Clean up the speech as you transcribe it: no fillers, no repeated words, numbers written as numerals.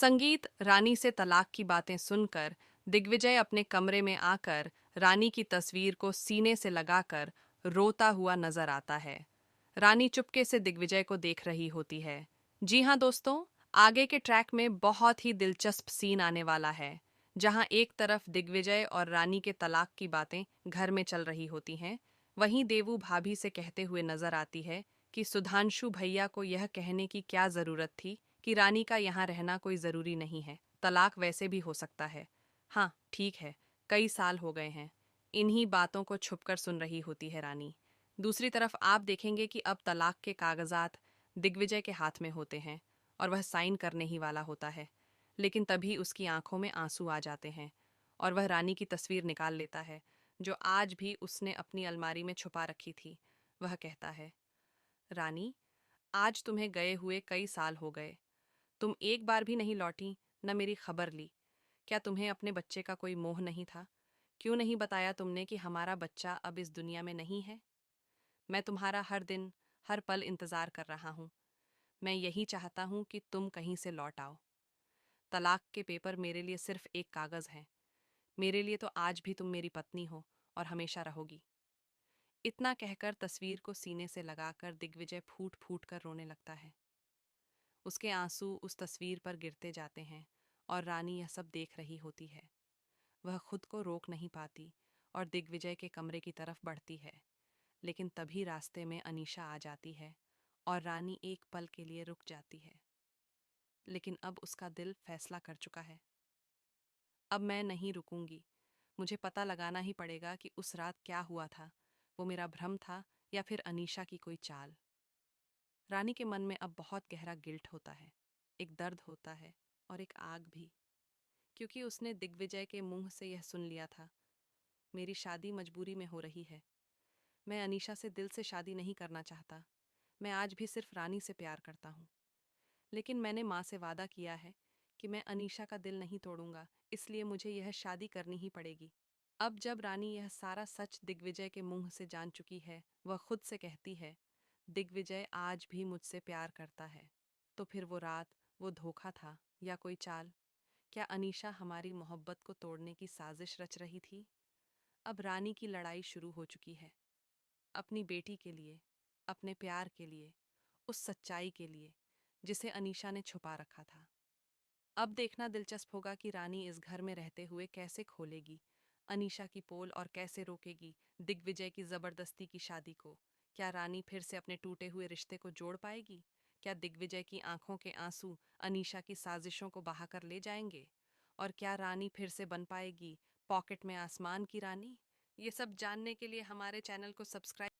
संगीत रानी से तलाक की बातें सुनकर दिग्विजय अपने कमरे में आकर रानी की तस्वीर को सीने से लगाकर रोता हुआ नजर आता है। रानी चुपके से दिग्विजय को देख रही होती है। जी हाँ दोस्तों, आगे के ट्रैक में बहुत ही दिलचस्प सीन आने वाला है, जहां एक तरफ दिग्विजय और रानी के तलाक की बातें घर में चल रही होती हैं, वहीं देवू भाभी से कहते हुए नजर आती है कि सुधांशु भैया को यह कहने की क्या जरूरत थी कि रानी का यहाँ रहना कोई जरूरी नहीं है, तलाक वैसे भी हो सकता है। हाँ ठीक है, कई साल हो गए हैं। इन्हीं बातों को छुपकर सुन रही होती है रानी। दूसरी तरफ आप देखेंगे कि अब तलाक के कागजात दिग्विजय के हाथ में होते हैं और वह साइन करने ही वाला होता है, लेकिन तभी उसकी आंखों में आंसू आ जाते हैं और वह रानी की तस्वीर निकाल लेता है, जो आज भी उसने अपनी अलमारी में छुपा रखी थी। वह कहता है, रानी, आज तुम्हें गए हुए कई साल हो गए। तुम एक बार भी नहीं लौटी, न मेरी खबर ली। क्या तुम्हें अपने बच्चे का कोई मोह नहीं था? क्यों नहीं बताया तुमने कि हमारा बच्चा अब इस दुनिया में नहीं है? मैं तुम्हारा हर दिन, हर पल इंतजार कर रहा हूँ। मैं यही चाहता हूँ कि तुम कहीं से लौट आओ। तलाक के पेपर मेरे लिए सिर्फ एक कागज हैं। मेरे लिए तो आज भी तुम मेरी पत्नी हो और हमेशा रहोगी। इतना कहकर तस्वीर को सीने से लगाकर दिग्विजय फूट फूट कर रोने लगता है। उसके आंसू उस तस्वीर पर गिरते जाते हैं और रानी यह सब देख रही होती है। वह खुद को रोक नहीं पाती और दिग्विजय के कमरे की तरफ बढ़ती है, लेकिन तभी रास्ते में अनीशा आ जाती है और रानी एक पल के लिए रुक जाती है। लेकिन अब उसका दिल फैसला कर चुका है। अब मैं नहीं रुकूंगी। मुझे पता लगाना ही पड़ेगा कि उस रात क्या हुआ था। वो मेरा भ्रम था या फिर अनीशा की कोई चाल। रानी के मन में अब बहुत गहरा गिल्ट होता है, एक दर्द होता है और एक आग भी, क्योंकि उसने दिग्विजय के मुंह से यह सुन लिया था, मेरी शादी मजबूरी में हो रही है। मैं अनीशा से दिल से शादी नहीं करना चाहता। मैं आज भी सिर्फ रानी से प्यार करता हूँ। लेकिन मैंने माँ से वादा किया है कि मैं अनीशा का दिल नहीं तोड़ूंगा, इसलिए मुझे यह शादी करनी ही पड़ेगी। अब जब रानी यह सारा सच दिग्विजय के मुंह से जान चुकी है, वह खुद से कहती है, दिग्विजय आज भी मुझसे प्यार करता है। तो फिर वो रात, वो धोखा था या कोई चाल? क्या अनीशा हमारी मोहब्बत को तोड़ने की साजिश रच रही थी? अब रानी की लड़ाई शुरू हो चुकी है, अपनी बेटी के लिए, अपने प्यार के लिए, उस सच्चाई के लिए जिसे अनीशा ने छुपा रखा था। अब देखना दिलचस्प होगा कि रानी इस घर में रहते हुए कैसे खोलेगी अनीशा की पोल और कैसे रोकेगी दिग्विजय की जबरदस्ती की शादी को। क्या रानी फिर से अपने टूटे हुए रिश्ते को जोड़ पाएगी? क्या दिग्विजय की आंखों के आंसू अनीशा की साजिशों को बहाकर ले जाएंगे? और क्या रानी फिर से बन पाएगी पॉकेट में आसमान की रानी? ये सब जानने के लिए हमारे चैनल को सब्सक्राइब